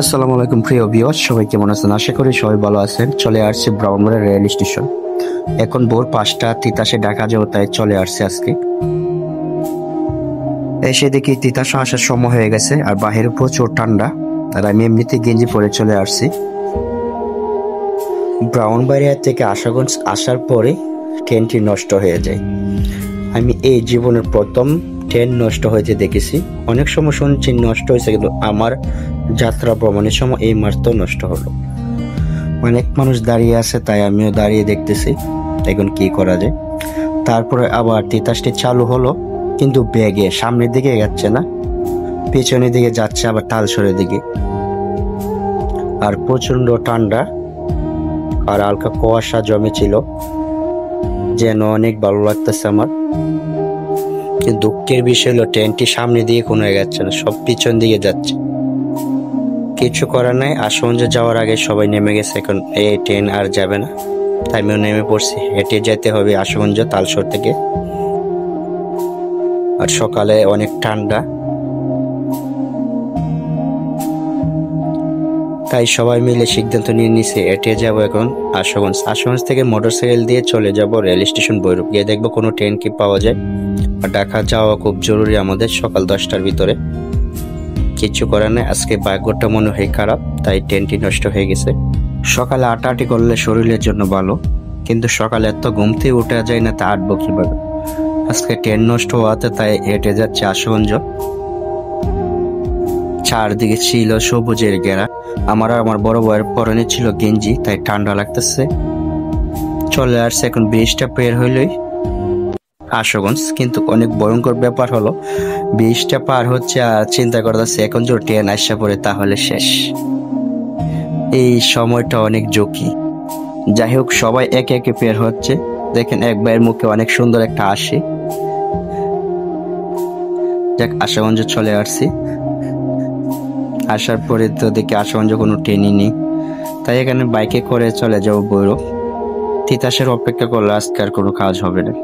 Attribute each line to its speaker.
Speaker 1: আসসালামু আলাইকুম প্রিয় ভিউয়ার্স, সবাই কেমন আছেন? আশা করি সবাই ভালো আছেন। চলে আসছে ব্রাহ্মণবাড়িয়া রেল স্টেশন। এখন ভোর 5টা, তিতাসে ঢাকা যাবো তাই চলে আসছে আজকে। এসে দেখি তিতাসে আসার সময় হয়ে গেছে আর বাহিরে প্রচুর ঠান্ডা, আর আমি এমনিতে গেঞ্জি পরে চলে আসছি। ব্রাহ্মণবাড়িয়া থেকে আশাগঞ্জ আসার পরে ট্রেনটি নষ্ট হয়ে যায়। আমি এই জীবনের প্রথম ট্রেন নষ্ট হয়েছে দেখেছি। অনেক সময় শুনছি নষ্ট হয়েছে, কিন্তু আমার যাত্রা ভ্রমণের সময় এই মাত্র নষ্ট হলো। অনেক মানুষ দাঁড়িয়ে আছে তাই আমিও দাঁড়িয়ে দেখতেছি এখন কি করা যায়। তারপরে আবার তিতাসটি চালু হলো, কিন্তু ব্যাগে সামনের দিকে যাচ্ছে না, পেছনের দিকে যাচ্ছে আবার তালসরের দিকে। আর প্রচন্ড ঠান্ডা আর হালকা কুয়াশা জমেছিল, যেন অনেক ভালো লাগতেছে আমার। কিন্তু দুঃখের বিষয় হলো ট্রেনটি সামনের দিকে কোনো যাচ্ছে না, সব পিছন দিকে যাচ্ছে। কিছু করার নাই, আশুগঞ্জ যাওয়ার আগে সবাই নেমে গেছে, এখন এই ট্রেন আর যাবে না তাই আমিও নেমে পড়ছি। হেঁটে যেতে হবে আশুগঞ্জ তালসর থেকে। আর সকালে অনেক ঠান্ডা, তাই সবাই মিলে সিদ্ধান্ত নিয়ে নিছে হেঁটে যাবো এখন আশুগঞ্জ। আশুগঞ্জ থেকে মোটরসাইকেল দিয়ে চলে যাব রেল স্টেশন ভৈরব, গিয়ে দেখবো কোনো ট্রেন কি পাওয়া যায়। আর ঢাকা যাওয়া খুব জরুরি আমাদের সকাল 10টার ভিতরে। কিছু করার নেই, আজকে ভাগ্যটা মনে হয় খারাপ, তাই ট্রেনটি নষ্ট হয়ে গেছে। সকালে হাঁটাহাঁটি করলে শরীরের জন্য ভালো, কিন্তু সকালে এত ঘুমতে উঠা যায় না, তা হাঁটবো কিভাবে? আজকে ট্রেন নষ্ট হওয়াতে তাই হেঁটে যাচ্ছে আশুগঞ্জ। চারদিকে ছিল সবুজের ঘেরা। আমার বড় বউয়ের পরনে ছিল গেঞ্জি, তাই ঠান্ডা লাগতেছে। চলে আসছে এখন ব্রিজটা পের হইলেই আশুগঞ্জ। কিন্তু অনেক ভয়ঙ্কর ব্যাপার হলো, ব্রিজটা পার হচ্ছে আর চিন্তা করতেছে এখন যদি ট্রেন আসা পড়ে তাহলে শেষ। এই সময়টা অনেক ঝুঁকি। যাই হোক, সবাই একে একে পের হচ্ছে। দেখেন এক ভাইয়ের মুখে অনেক সুন্দর একটা হাসি। যাক, আশুগঞ্জ চলে আসছি। আসার পরে তো দেখি আশুগঞ্জ কোনো ট্রেনই নেই, তাই এখানে বাইকে করে চলে যাবো ভৈরব। তিতাসের অপেক্ষা করলে আজকে আর কোনো কাজ হবে না।